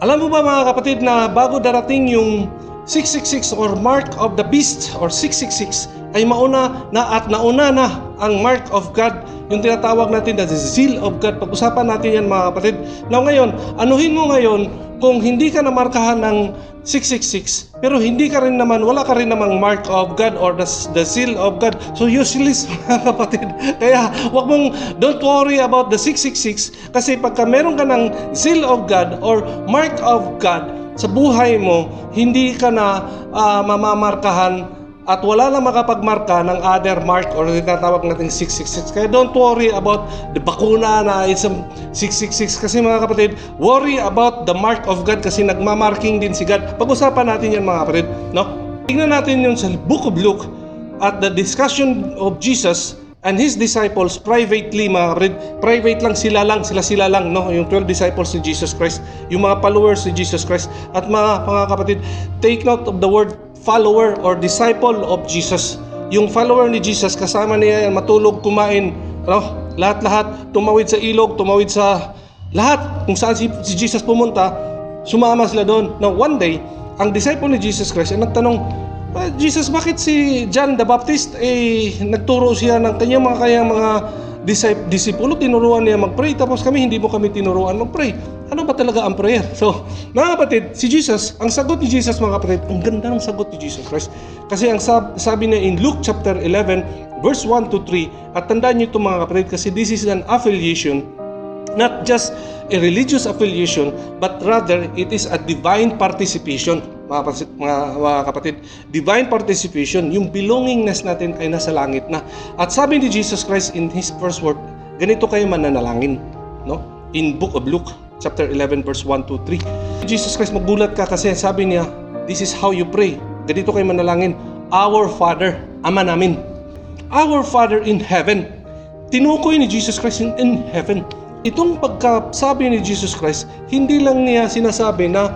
Alam mo ba mga kapatid na bago darating yung 666 or mark of the beast or 666 ay nauna na ang mark of God, yung tinatawag natin na the seal of God. Pag-usapan natin yan mga kapatid. Now ngayon, anuhin mo ngayon kung hindi ka namarkahan ng 666 pero wala ka rin namang mark of God or the seal of God, so useless mga kapatid. Kaya don't worry about the 666, kasi pagka meron ka ng seal of God or mark of God sa buhay mo, hindi ka na mamamarkahan at wala lang makapagmarka ng other mark or tinatawag natin 666. Kaya don't worry about the bakuna na isang 666, kasi mga kapatid, worry about the mark of God, kasi nagmamarking din si God. Pag-usapan natin yan mga kapatid, no? Tingnan natin yun sa Book of Luke at the discussion of Jesus and His disciples privately mga kapatid. Private lang, sila lang, no? Yung 12 disciples ni Jesus Christ, yung mga followers ni Jesus Christ. At mga kapatid, take note of the word follower or disciple of Jesus. Yung follower ni Jesus, kasama niya yan, matulog, kumain, no? Lahat-lahat, tumawid sa ilog, tumawid sa lahat. Kung saan si Jesus pumunta, sumama sila doon. Now, one day, ang disciple ni Jesus Christ ay nagtanong, Jesus, bakit si John the Baptist nagturo siya ng kanyang mga disipulo, tinuruan niya mag-pray, tapos hindi mo kami tinuruan mag-pray. Ano ba talaga ang prayer? So, mga kapatid, si Jesus, ang sagot ni Jesus mga kapatid, ang ganda ng sagot ni Jesus Christ. Kasi ang sabi niya in Luke chapter 11, verse 1 to 3, at tandaan niyo ito mga kapatid, kasi this is an affiliation, not just a religious affiliation, but rather it is a divine participation. Mga kapatid, divine participation, yung belongingness natin ay nasa langit na. At sabi ni Jesus Christ in His first word, ganito kayo mananalangin, no? In Book of Luke chapter 11 verse 1 to 3. Jesus Christ, magulat ka kasi sabi niya, this is how you pray. Ganito kayo manalangin, Our Father, Ama namin. Our Father in heaven. Tinukoy ni Jesus Christ in heaven. Itong pagkasabi ni Jesus Christ, hindi lang niya sinasabi na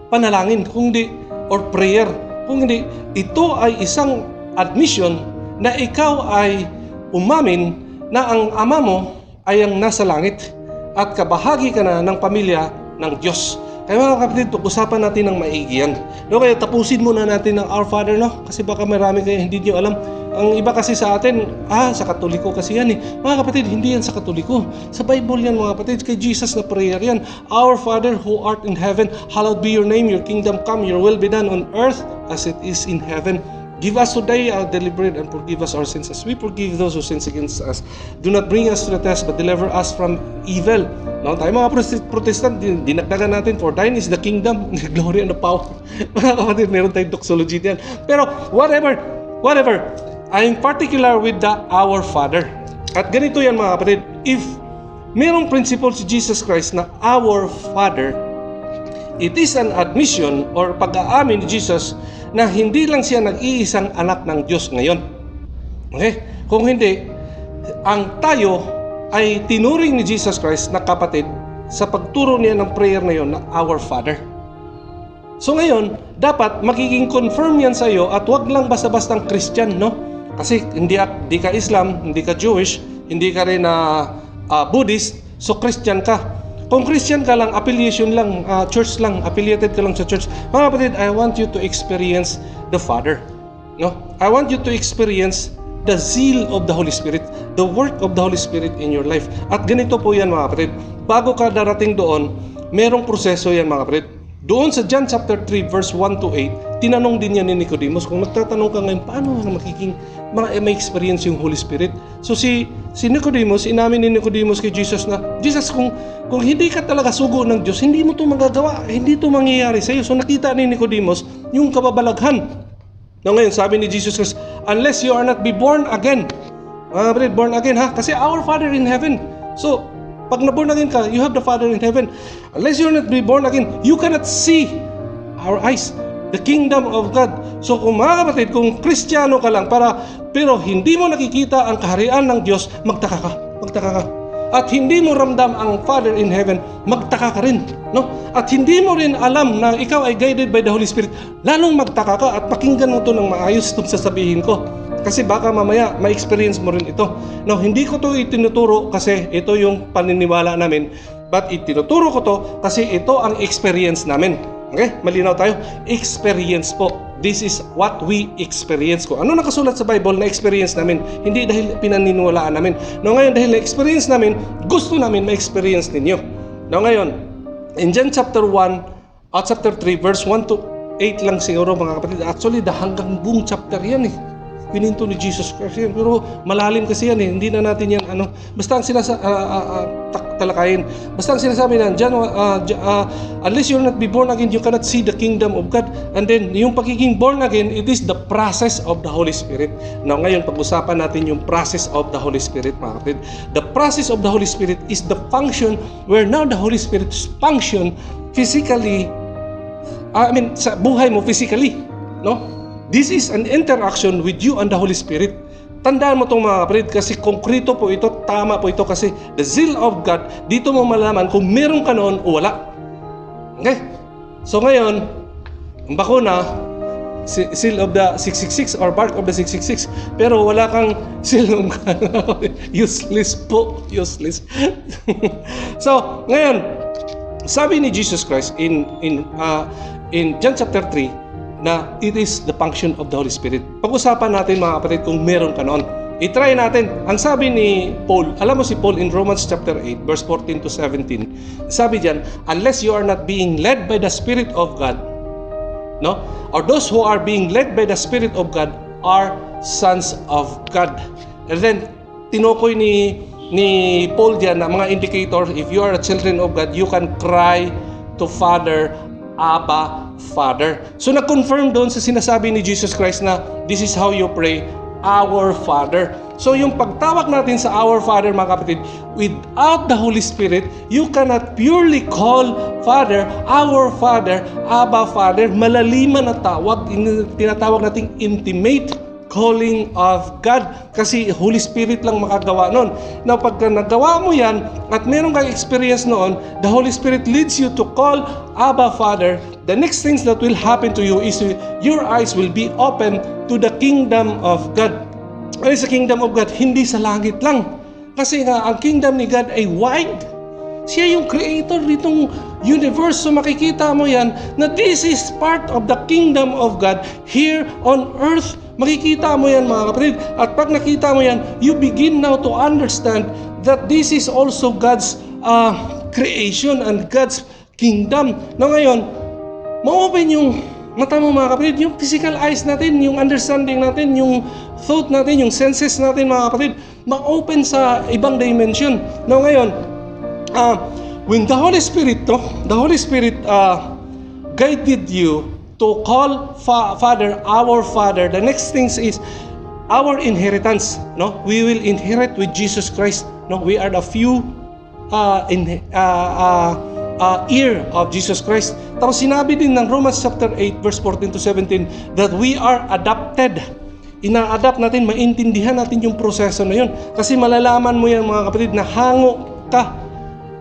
panalangin, kundi or prayer. Kung hindi, ito ay isang admission na ikaw ay umamin na ang ama mo ay ang nasa langit at kabahagi ka na ng pamilya ng Diyos. Kaya mga kapatid, pag-usapan natin ng maigi yan. No, kaya tapusin muna natin ng Our Father, no? Kasi baka marami kayo hindi nyo alam. Ang iba kasi sa atin, sa Katoliko kasi yan eh. Mga kapatid, hindi yan sa Katoliko. Sa Bible yan mga kapatid, kay Jesus na prayer yan. Our Father who art in heaven, hallowed be your name, your kingdom come, your will be done on earth as it is in heaven. Give us today our daily bread and forgive us our sins as we forgive those who sin against us. Do not bring us to the test but deliver us from evil. No, tayo mga Protestant, dinagdagan natin, for thine is the kingdom, the glory and the power. Mga kapatid, meron tayong doxology diyan. Pero whatever, I'm particular with the Our Father. At ganito yan mga kapatid, if merong principle si Jesus Christ na Our Father, it is an admission or pag-aamin ni Jesus na hindi lang siya nag-iisang anak ng Diyos ngayon. Okay? Kung hindi, ang tayo ay tinuring ni Jesus Christ na kapatid sa pagturo niya ng prayer na yon na Our Father. So ngayon, dapat magiging confirm yan sa iyo at wag lang basta-bastang Christian, no? Kasi hindi ka Islam, hindi ka Jewish, hindi ka rin Buddhist, so Christian ka. Kung Christian ka lang, affiliation lang, church lang, affiliated ka lang sa church. Mga kapatid, I want you to experience the Father. No? I want you to experience the zeal of the Holy Spirit, the work of the Holy Spirit in your life. At ganito po yan mga kapatid. Bago ka darating doon, merong proseso yan mga kapatid. Doon sa John chapter 3 verse 1 to 8, tinanong din yan ni Nicodemus. Kung nagtatanong ka ngayon, paano may experience yung Holy Spirit? So si Nicodemus, inamin ni Nicodemus kay Jesus na, Jesus, kung hindi ka talaga sugo ng Diyos, hindi mo ito magagawa, hindi ito mangyayari sa iyo. So nakita ni Nicodemus yung kababalaghan. Na ngayon, sabi ni Jesus Christ, unless you are not be born again. Born again ha? Kasi our Father in heaven. So, pag na-born again ka, you have the Father in heaven. Unless you are not be born again, you cannot see our eyes, the kingdom of God. So kung mga kapatid, kung Kristiyano ka lang, pero hindi mo nakikita ang kaharian ng Diyos, magtaka ka. At hindi mo ramdam ang Father in heaven, magtaka ka rin. No? At hindi mo rin alam na ikaw ay guided by the Holy Spirit, lalong magtaka ka at pakinggan mo ito ng maayos itong sasabihin ko. Kasi baka mamaya, ma-experience mo rin ito. Now, hindi ko ito itinuturo kasi ito yung paniniwala namin. But itinuturo ko to kasi ito ang experience namin. Okay? Malinaw tayo? Experience po. This is what we experience ko. Ano nakasulat sa Bible na experience namin? Hindi dahil pinaniniwalaan namin. No, ngayon dahil na-experience namin, gusto namin ma-experience ninyo. No, ngayon, in John chapter 1 at chapter 3, verse 1 to 8 lang siguro mga kapatid. Actually, hanggang buong chapter yan eh. Pininto ni Jesus Christ yan. Pero malalim kasi yan eh. Hindi na natin yan basta ang talakayin. Basta ang sinasabi na unless you're not be born again, you cannot see the kingdom of God. And then, yung pagiging born again, it is the process of the Holy Spirit. Now, ngayon, pag-usapan natin yung process of the Holy Spirit, mga kapatid. The process of the Holy Spirit is the function where now the Holy Spirit function physically, sa buhay mo physically, no? This is an interaction with you and the Holy Spirit. Tandaan mo itong mga kapatid kasi konkreto po ito, tama po ito kasi the zeal of God, dito mo malalaman kung meron ka noon o wala. Okay? So ngayon, ang bakuna, seal of the 666 or bark of the 666, pero wala kang seal of God. Useless po. Useless. So, ngayon, sabi ni Jesus Christ in John chapter 3, na it is the function of the Holy Spirit. Pag-usapan natin mga kapatid kung meron ka noon. I-try natin. Ang sabi ni Paul, alam mo si Paul in Romans chapter 8, verse 14 to 17, sabi diyan, unless you are not being led by the Spirit of God, no? Or those who are being led by the Spirit of God are sons of God. And then, tinukoy ni Paul diyan na mga indicator, if you are a children of God, you can cry to Father, Abba, Father. So nag-confirm doon sa sinasabi ni Jesus Christ na this is how you pray, Our Father. So yung pagtawag natin sa Our Father mga kapatid, without the Holy Spirit, you cannot purely call Father, Our Father, Abba, Father. Malaliman na tawag, tinatawag nating intimate calling of God kasi Holy Spirit lang makagawa nun. Now, pagka nagawa mo yan at meron kang experience noon, the Holy Spirit leads you to call Abba Father. The next things that will happen to you is your eyes will be open to the kingdom of God. Ano sa kingdom of God? Hindi sa langit lang. Kasi nga, ang kingdom ni God ay wide. Siya yung creator nitong universe. So makikita mo yan na this is part of the kingdom of God here on earth. Makikita mo yan mga kapatid. At pag nakita mo yan, you begin now to understand that this is also God's creation and God's kingdom. Na ngayon, ma-open yung mata mo mga kapatid, yung physical eyes natin, yung understanding natin, yung thought natin, yung senses natin mga kapatid, ma-open sa ibang dimension. Na ngayon, when the Holy Spirit guided you to call Father, Our Father, the next things is our inheritance. No, we will inherit with Jesus Christ. No, we are the few heir of Jesus Christ. Tapos sinabi din ng Romans chapter 8 verse 14 to 17 that we are adopted. Ina-adapt natin, maintindihan natin yung proseso na yun. Kasi malalaman mo yan mga kapatid na hango ka,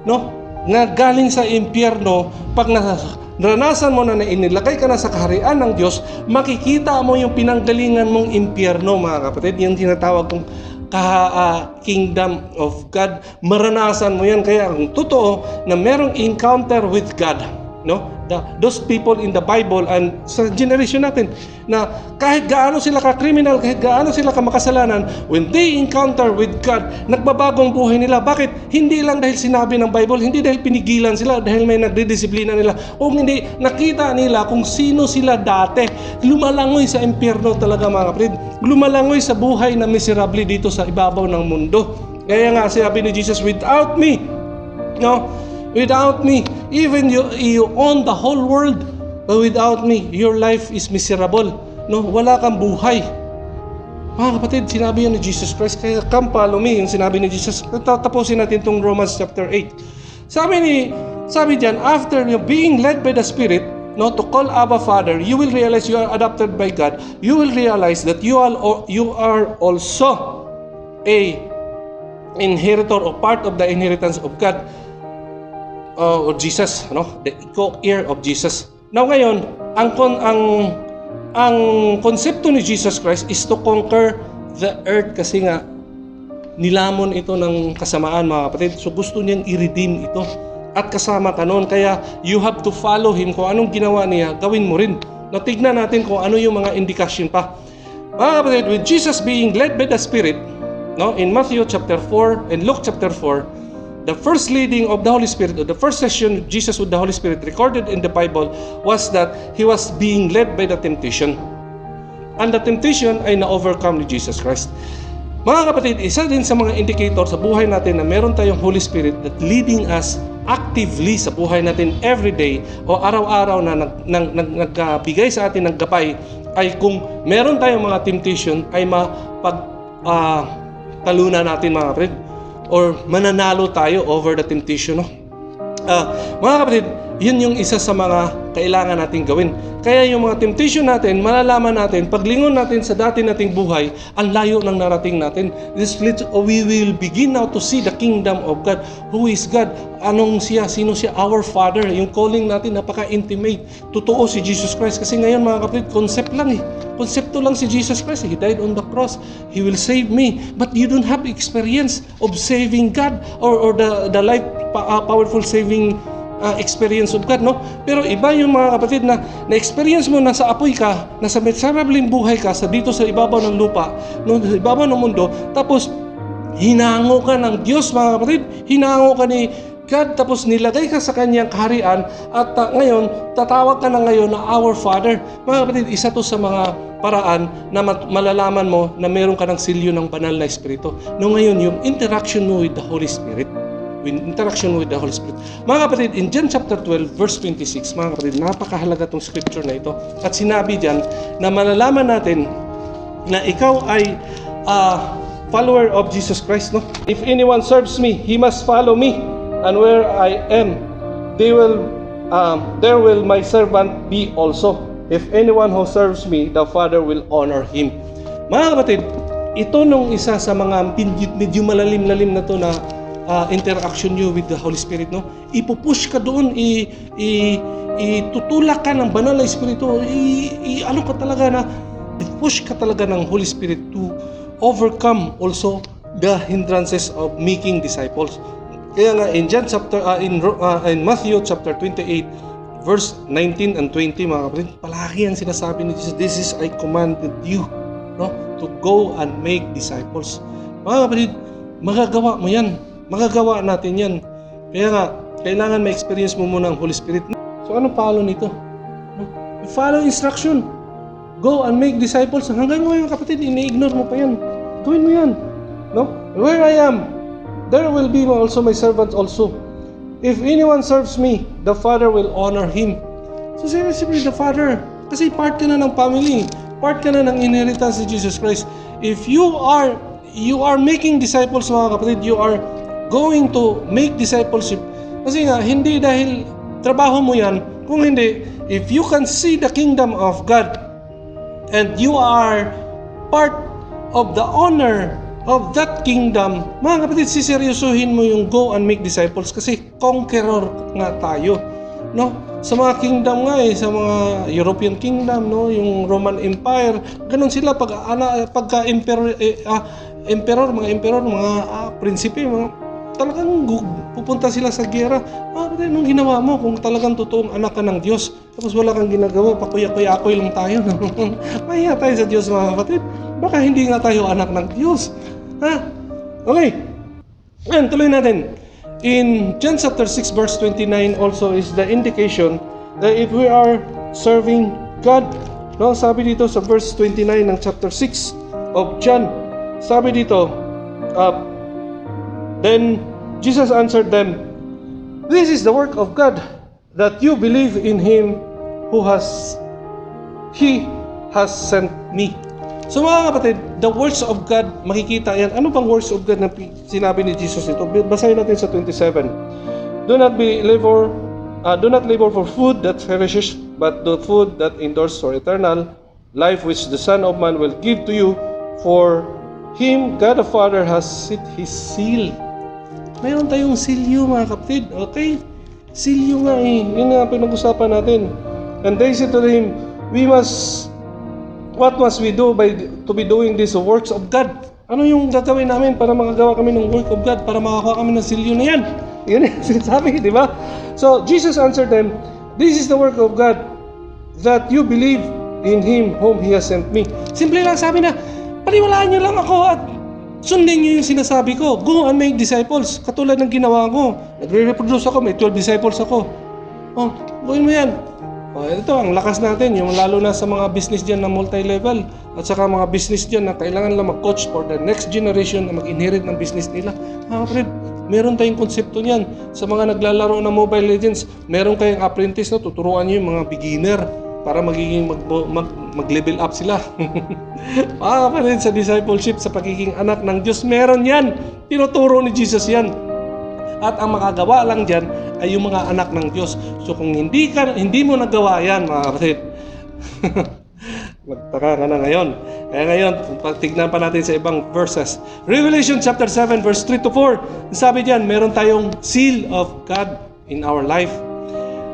no? Na galing sa impyerno, pag naranasan mo na inilagay ka na sa kaharian ng Diyos, makikita mo yung pinanggalingan mong impyerno mga kapatid, yung tinatawag kong kingdom of God. Maranasan mo yan. Kaya ang totoo na merong encounter with God, no? Those people in the Bible and sa generation natin na kahit gaano sila ka-criminal, kahit gaano sila ka-makasalanan, when they encounter with God, nagbabagong buhay nila. Bakit? Hindi lang dahil sinabi ng Bible, hindi dahil pinigilan sila, dahil may nagdidisiplina nila, o hindi, nakita nila kung sino sila dati. Lumalangoy sa impyerno talaga mga kapatid. Lumalangoy sa buhay na miserable dito sa ibabaw ng mundo. Kaya nga sabi ni Jesus, without me, no? Without me, even you own the whole world, but without me, your life is miserable. No, wala kang buhay. Mga kapatid, sinabi yan ni Jesus Christ, kaya come follow me, yung sinabi ni Jesus. Tapusin natin itong Romans chapter 8. Sabi diyan, after being led by the Spirit, no, to call Abba Father, you will realize you are adopted by God. You will realize that you are also a inheritor or part of the inheritance of God. Or Jesus, no? The co-heir of Jesus. Now ngayon, ang konsepto ni Jesus Christ is to conquer the earth kasi nga nilamon ito ng kasamaan mga kapatid. So gusto niyang i-redeem ito. at kasama ka noon. Kaya you have to follow Him. Kung anong ginawa niya, gawin mo rin. Tignan natin kung ano yung mga indikasyon pa. Mga kapatid, with Jesus being led by the Spirit, in Matthew chapter 4 and Luke chapter 4, the first leading of the Holy Spirit, or the first session of Jesus with the Holy Spirit recorded in the Bible was that He was being led by the temptation. And the temptation ay na-overcome ni Jesus Christ. Mga kapatid, isa din sa mga indicator sa buhay natin na meron tayong Holy Spirit that leading us actively sa buhay natin every day o araw-araw na nagbigay sa atin ng gabay ay kung meron tayong mga temptation ay talunan natin, mga kapatid, or mananalo tayo over the temptation. Mga kapatid, yun yung isa sa mga kailangan nating gawin. Kaya yung mga temptation natin, malalaman natin, paglingon natin sa dati nating buhay, ang layo ng narating natin. We will begin now to see the kingdom of God. Who is God? Anong siya? Sino siya? Our Father. Yung calling natin, napaka-intimate. Totoo si Jesus Christ. Kasi ngayon, mga kapatid, concept lang eh. Konsepto lang si Jesus Christ. He died on the cross. He will save me. But you don't have experience of saving God or the life powerful saving experience of God, no? Pero iba yung mga kapatid na na-experience mo, nasa apoy ka, nasa miserabling buhay ka, dito sa ibabaw ng lupa, sa ibabaw ng mundo, tapos hinango ka ng Diyos, mga kapatid, hinango ka ni God, tapos nilagay ka sa kanyang kaharian, at ngayon, tatawag ka na ngayon na Our Father. Mga kapatid, isa to sa mga paraan na malalaman mo na meron ka ng silyo ng banal na Espiritu. No, ngayon, yung interaction mo with the Holy Spirit. Interaction with the Holy Spirit. Mga kapatid, in John chapter 12, verse 26, mga kapatid, napakahalaga itong scripture na ito. At sinabi dyan na malalaman natin na ikaw ay follower of Jesus Christ, no? If anyone serves me, he must follow me. And where I am, there will my servant be also. If anyone who serves me, the Father will honor him. Mga kapatid, ito nung isa sa mga medyo malalim-lalim na to na interaction nyo with the Holy Spirit, no? Ipupush ka doon, itutulak ka ng banal na Espiritu, ano ka talaga na, push ka talaga ng Holy Spirit to overcome also the hindrances of making disciples. Kaya nga in Matthew chapter 28 verse 19 and 20, mga kapatid, palagi ang sinasabi ni Jesus, this is I commanded you, no, to go and make disciples. Mga kapatid, magagawa mo yan. Magagawa natin yan. Kaya nga, kailangan ma-experience mo muna ang Holy Spirit. So, anong follow nito? You follow instruction. Go and make disciples. Hanggang ngayon, kapatid, ini-ignore mo pa yan. Gawin mo yan. No? Where I am, there will be also my servants also. If anyone serves me, the Father will honor him. So, siyempre, the Father. Kasi part ka na ng family. Part ka na ng inheritance ni Jesus Christ. If you are making disciples, mga kapatid, you are going to make discipleship. Kasi nga, hindi dahil trabaho mo yan, kung hindi, if you can see the kingdom of God and you are part of the honor of that kingdom, mga kapatid, siseryosohin mo yung go and make disciples kasi conqueror nga tayo, no? Sa mga kingdom nga sa mga European kingdom, no, yung Roman Empire, ganun sila pagka emperor, mga prinsipe, talagang pupunta sila sa giyera. Kapatid, nung ginawa mo, kung talagang totoong anak ka ng Diyos, tapos wala kang ginagawa, pakuya-kuya-akoy lang tayo. Mahiya tayo sa Diyos, mga kapatid. Baka hindi nga tayo anak ng Diyos. Okay. Ayan, tuloy natin. In John chapter 6 verse 29 also is the indication that if we are serving God, no, sabi dito sa verse 29 ng chapter 6 of John, sabi dito, then Jesus answered them, this is the work of God, that you believe in Him He has sent me. So mga kapatid, the works of God, makikita yan. Ano bang works of God na sinabi ni Jesus ito? Basahin natin sa 27. Do not labor for food that perishes, but the food that endures for eternal life, which the Son of Man will give to you. For Him, God the Father has set His seal. Mayroon tayong silyo, mga kapatid. Okay? Silyo nga Yun nga pinag-usapan natin. And they said to Him, what must we do to be doing these works of God? Ano yung gagawin namin para makagawa kami ng work of God, para makakuha kami ng silyo na yan? Yun yung sinasabi, di ba? So, Jesus answered them, "This is the work of God, that you believe in Him whom He has sent me." Simple lang sabi na, paniwalaan niyo lang ako at sundin niyo yung sinasabi ko. Go and make disciples. Katulad ng ginawa ko. Nagre-reproduce ako, may 12 disciples ako. Oh, gawin mo yan. Oh, ito, ang lakas natin, yung lalo na sa mga business dyan na multi-level at saka mga business dyan na kailangan lang mag-coach for the next generation na mag-inherit ng business nila. Mga kapatid, meron tayong konsepto niyan. Sa mga naglalaro ng Mobile Legends, meron kayong apprentice na tuturuan niyo yung mga beginner para magiging mag-level up sila. Mga kapatid, sa discipleship, sa pagiging anak ng Diyos, meron yan. Tinuturo ni Jesus yan. At ang makagawa lang dyan ay yung mga anak ng Diyos. So kung hindi mo nagawa yan, mga kapatid, magtaka ka na ngayon. Kaya ngayon, tignan pa natin sa ibang verses. Revelation chapter 7 verse 3 to 4. Sabi diyan, meron tayong seal of God in our life.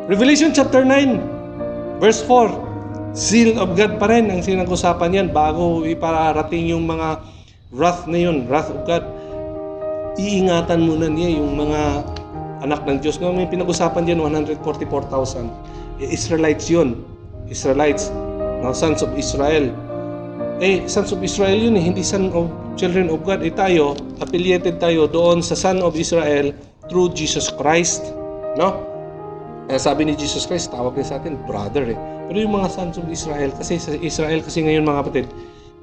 Revelation chapter 9 verse 4. Seal of God pa rin ang sinag-usapan yan bago iparating yung mga wrath na yun, wrath of God. Iingatan muna niya yung mga anak ng Diyos. May pinag-usapan diyan 144,000. Israelites yun. Israelites. No, sons of Israel. Sons of Israel yun hindi son of children of God. Tayo, affiliated tayo doon sa son of Israel through Jesus Christ. No? Sabi ni Jesus Christ, tawag niya sa atin, brother Pero yung mga sons of Israel, kasi sa Israel kasi ngayon mga kapatid,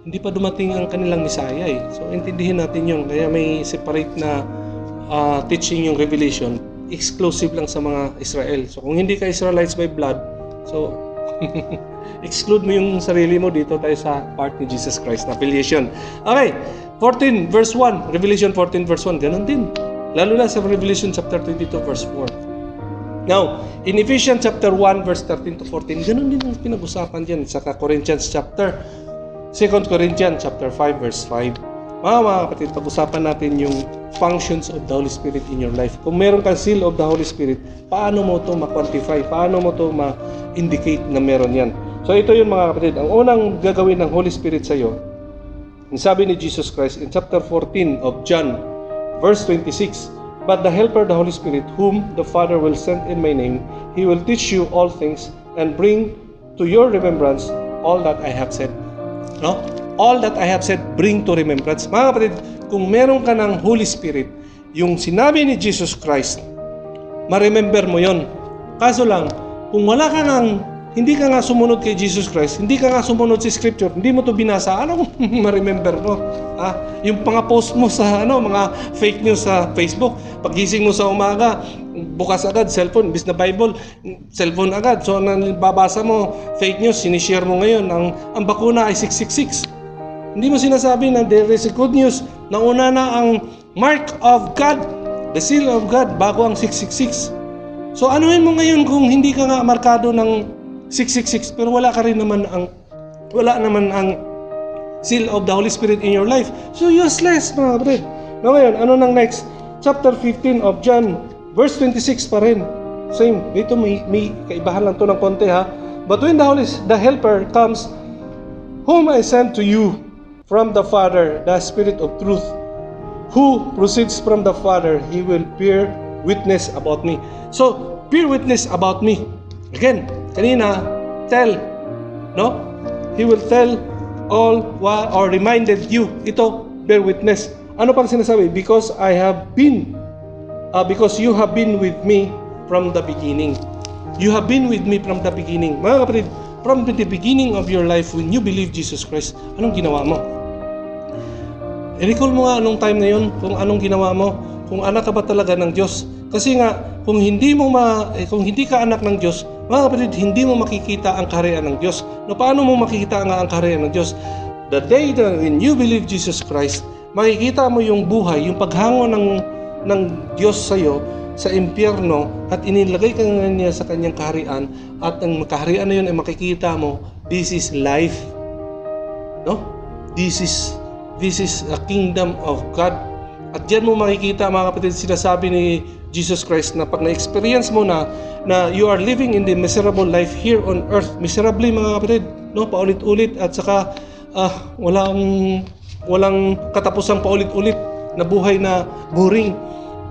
hindi pa dumating ang kanilang Messiah So, intindihin natin yun. Kaya may separate na teaching yung Revelation. Exclusive lang sa mga Israel. So, kung hindi ka Israelites by blood, so, exclude mo yung sarili mo dito tayo sa part ni Jesus Christ na affiliation. Okay, 14 verse 1. Revelation 14 verse 1. Ganon din. Lalo na sa Revelation chapter 22 verse 4. Now, in Ephesians chapter 1 verse 13 to 14, ganon din ang pinag-usapan dyan. Sa Corinthians chapter 2 Corinthians chapter 5 verse 5. Mga kapatid, pag-usapan natin yung functions of the Holy Spirit in your life. Kung meron kang seal of the Holy Spirit, paano mo ito ma-quantify? Paano mo ito ma-indicate na meron yan? So ito yun mga kapatid. Ang unang gagawin ng Holy Spirit sa iyo, sabi ni Jesus Christ in chapter 14 of John, verse 26, "But the Helper, the Holy Spirit, whom the Father will send in my name, He will teach you all things and bring to your remembrance all that I have said." No? All that I have said, bring to remembrance. Mga kapatid, kung meron ka ng Holy Spirit, yung sinabi ni Jesus Christ, ma-remember mo yon. Kaso lang, kung wala ka hindi ka nga sumunod kay Jesus Christ, hindi ka nga sumunod sa Scripture, hindi mo to binasa, anong ma-remember mo? Yung mga post mo sa mga fake news sa Facebook, pagising mo sa umaga, bukas agad, cellphone, imbis na Bible, cellphone agad. So, babasa mo, fake news, sinishare mo ngayon, ang bakuna ay 666. Hindi mo sinasabi na there is a good news, nauna na ang mark of God, the seal of God, bago ang 666. So, anuhin mo ngayon kung hindi ka nga markado ng 666, pero wala naman ang seal of the Holy Spirit in your life. So, useless, mga kapatid. Now, ngayon, ano nang next? Chapter 15 of John, verse 26 pa rin. Same. Dito may kaibahan lang to ng konti ha. But when the Helper comes, whom I send to you from the Father, the Spirit of truth, who proceeds from the Father, He will bear witness about me. So, bear witness about me. Again, kanina, tell. No? He will tell all or reminded you. Ito, bear witness. Ano pang sinasabi? Because you have been with me from the beginning. You have been with me from the beginning. Mga kapatid, from the beginning of your life, when you believe Jesus Christ, anong ginawa mo? I-recall mo nga anong time na yun, kung anong ginawa mo, kung anak ka ba talaga ng Diyos. Kasi nga, kung hindi ka anak ng Diyos, mga kapatid, hindi mo makikita ang kaharian ng Diyos. No, paano mo makikita ang kaharian ng Diyos? The day that when you believe Jesus Christ, makikita mo yung buhay, yung paghango ng Diyos sa iyo sa impyerno at inilagay ka niya sa kanyang kaharian at ang kaharian na yun ay makikita mo, this is life. No? This is a kingdom of God. At diyan mo makikita mga kapatid, sinasabi ni Jesus Christ na pag na-experience mo na you are living in the miserable life here on earth, miserably mga kapatid, no? Paulit-ulit at saka walang katapusang paulit-ulit na buhay na boring.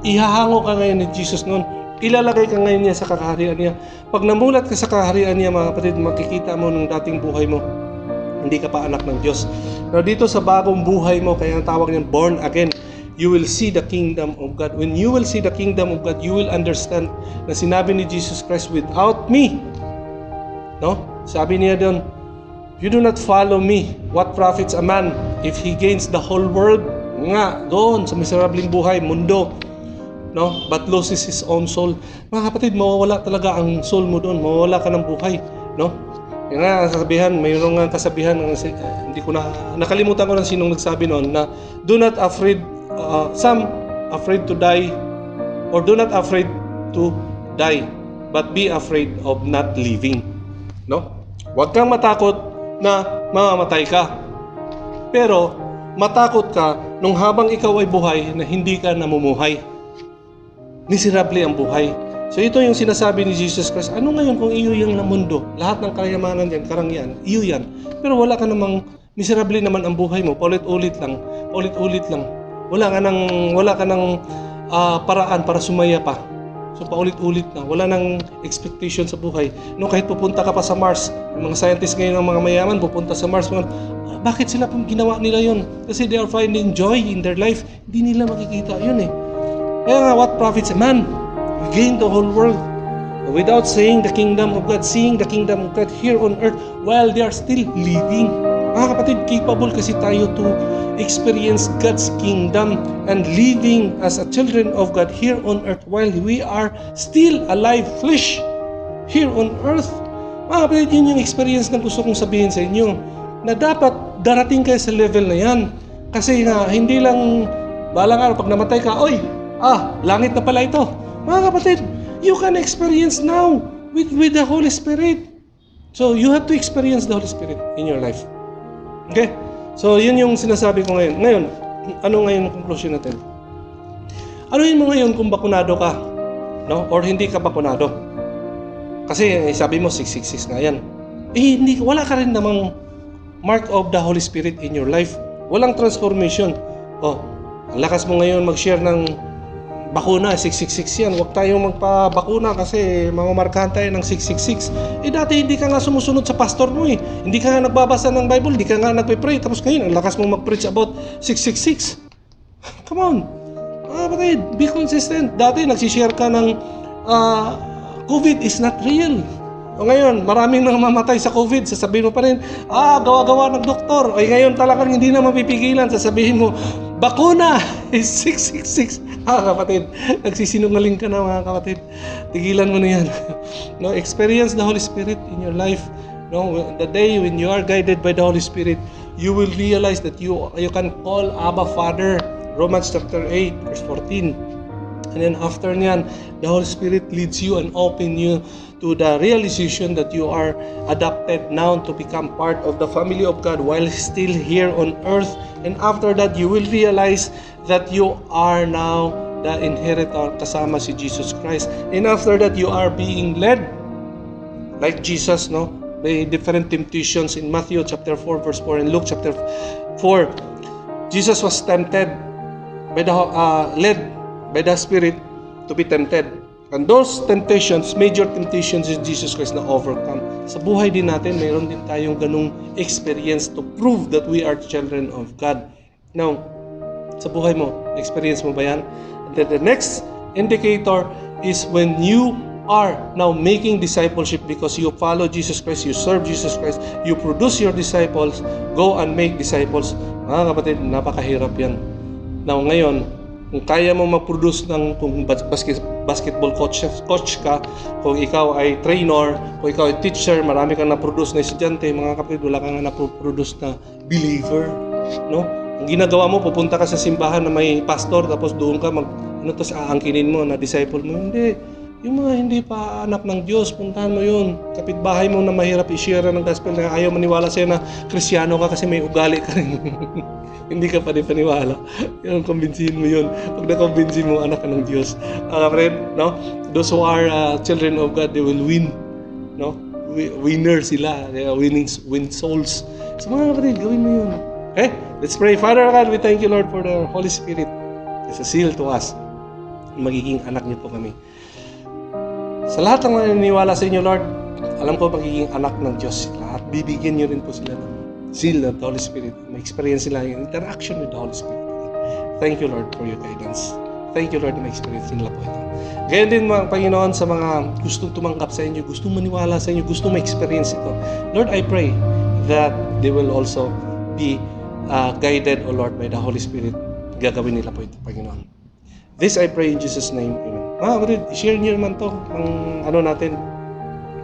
Ihahango ka ngayon ni Jesus noon. Ilalagay ka ngayon niya sa kakaharian niya. Pag namulat ka sa kakaharian niya, mga kapatid, makikita mo ng dating buhay mo. Hindi ka pa anak ng Diyos. Pero dito sa bagong buhay mo, kaya ang tawag niyan, born again, you will see the kingdom of God. When you will see the kingdom of God, you will understand na sinabi ni Jesus Christ, without me, no? Sabi niya doon, you do not follow me. What profits a man if he gains the whole world? Nga, doon sa miserabling buhay, mundo, no? But loses his own soul. Mga kapatid, mawawala talaga ang soul mo doon. Mawawala ka ng buhay, no? Yung nga, kasabihan, mayroong nga kasabihan, hindi ko nakalimutan ko ng sinong nagsabi noon, na do not afraid, some afraid to die, or do not afraid to die, but be afraid of not living, no? Huwag kang matakot na mamamatay ka, pero matakot ka nung habang ikaw ay buhay na hindi ka namumuhay. Miserable ang buhay. So ito yung sinasabi ni Jesus Christ, ano ngayon kung iyo yung na mundo? Lahat ng kayamanan yan, karangyaan, iyo yan. Pero wala ka namang, miserable naman ang buhay mo, paulit-ulit lang. Wala ka nang paraan para sumaya pa. So paulit-ulit na, wala nang expectation sa buhay. No, kahit pupunta ka pa sa Mars, yung mga scientists ngayon ng mga mayaman, pupunta sa Mars, bakit sila ginawa nila yun? Kasi they are finding joy in their life. Hindi nila makikita yun eh. Kaya nga, what profits a man? We gain the whole world without seeing the kingdom of God, seeing the kingdom of God here on earth while they are still living. Mga kapatid, capable kasi tayo to experience God's kingdom and living as a children of God here on earth while we are still alive, flesh, here on earth. Mga kapatid, yun yung experience na gusto kong sabihin sa inyo, na dapat darating kayo sa level na yan. Kasi nga, hindi lang balang araw pag namatay ka, langit na pala ito. Mga kapatid, you can experience now with the Holy Spirit. So, you have to experience the Holy Spirit in your life. Okay? So, yun yung sinasabi ko ngayon. Ngayon, ano ngayon ang conclusion natin? Ano yun mo ngayon kung bakunado ka? No? Or hindi ka bakunado? Kasi, sabi mo, 666 nga yan. Wala ka rin namang mark of the Holy Spirit in your life. Walang transformation. Ang lakas mo ngayon mag-share ng bakuna, 666 yan. Huwag tayong magpabakuna kasi mamamarkahan tayo ng 666. Dati hindi ka nga sumusunod sa pastor mo eh. Hindi ka nga nagbabasa ng Bible, hindi ka nga nagpe-pray. Tapos ngayon, ang lakas mong mag-preach about 666. Come on. Kapatid, be consistent. Dati nagsishare ka ng COVID is not real. O ngayon, maraming nang mamatay sa COVID. Sasabihin mo pa rin, gawa-gawa ng doktor. O ngayon talagang hindi na mapipigilan. Sasabihin mo, bakuna is 666. Kapatid, nagsisinungaling ka na mga kapatid. Tigilan mo na yan. No, experience the Holy Spirit in your life. No, the day when you are guided by the Holy Spirit, you will realize that you can call Abba Father. Romans chapter 8, verse 14. And then after niyan, the Holy Spirit leads you and open you to the realization that you are adopted now to become part of the family of God while still here on earth. And after that, you will realize that you are now the inheritor kasama si Jesus Christ. And after that, you are being led like Jesus, no? By different temptations in Matthew chapter 4, verse 4 and Luke chapter 4. Jesus was tempted by led by the Spirit to be tempted. And those temptations, major temptations is Jesus Christ na overcome. Sa buhay din natin, mayroon din tayong ganung experience to prove that we are children of God. Now, sa buhay mo, experience mo ba yan? And then the next indicator is when you are now making discipleship because you follow Jesus Christ, you serve Jesus Christ, you produce your disciples, go and make disciples. Mga kapatid, napakahirap yan. Now, ngayon, kung kaya mo mag-produce kung basketball coach ka, kung ikaw ay trainer, kung ikaw ay teacher, marami kang na-produce na estudyante, mga kapatid, wala kang na-produce na believer. No? Ang ginagawa mo, pupunta ka sa simbahan na may pastor, tapos doon ka tapos aangkinin mo na disciple mo. Hindi. Yung mga hindi pa anak ng Diyos, puntahan mo yun. Kapitbahay mo na mahirap i-share ng gospel na ayaw maniwala sa'yo na Kristiyano ka kasi may ugali ka rin. Hindi ka pa rin paniwala. Yung kumbinsihin mo yun. Pag nakumbinsin mo, anak ka ng Diyos. Friend, no? Those who are children of God, they will win. No? Winner sila. They are win souls. So mga kapatid, gawin mo yun. Okay? Let's pray. Father God, we thank you, Lord, for the Holy Spirit. It's a seal to us. magiging anak niyo po kami. Sa lahat ng naniniwala sa inyo, Lord, alam ko magiging anak ng Diyos sila at bibigyan niyo rin po sila ng seal of the Holy Spirit. Ma-experience nila yung interaction with the Holy Spirit. Thank you, Lord, for your guidance. Thank you, Lord, na ma-experience nila po ito. Gayon din, mga Panginoon, sa mga gustong tumanggap sa inyo, gustong maniwala sa inyo, gustong ma-experience ito. Lord, I pray that they will also be guided, O Lord, by the Holy Spirit. Gagawin nila po ito, Panginoon. This I pray in Jesus' name. Amen. Mga kapatid, share niyo naman to ang natin,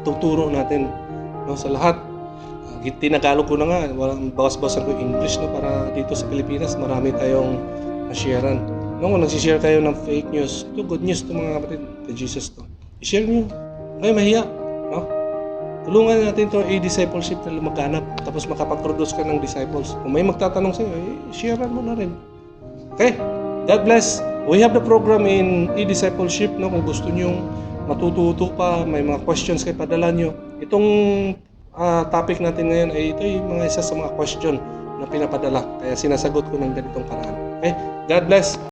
tuturo natin, no, sa lahat. Tinagalog ko na nga, walang bawas-bawasan ko English, no, para dito sa Pilipinas marami tayong na-sharean. No, kung nagsishare kayo ng fake news, ito good news to mga kapatid, kay Jesus to. I-share niyo. Ay, mahiya, no? Tulungan natin to i-discipleship na lumaganap, tapos makapag-produce ka ng disciples. Kung may magtatanong sa iyo, sharean mo na rin. Okay? God bless. We have the program in e-discipleship, no? Kung gusto niyo matututo pa, may mga questions kayo, padala niyo. Itong topic natin ngayon ay ito yung mga isa sa mga question na pinapadala. Kaya sinasagot ko ng ganitong paraan. Okay? God bless.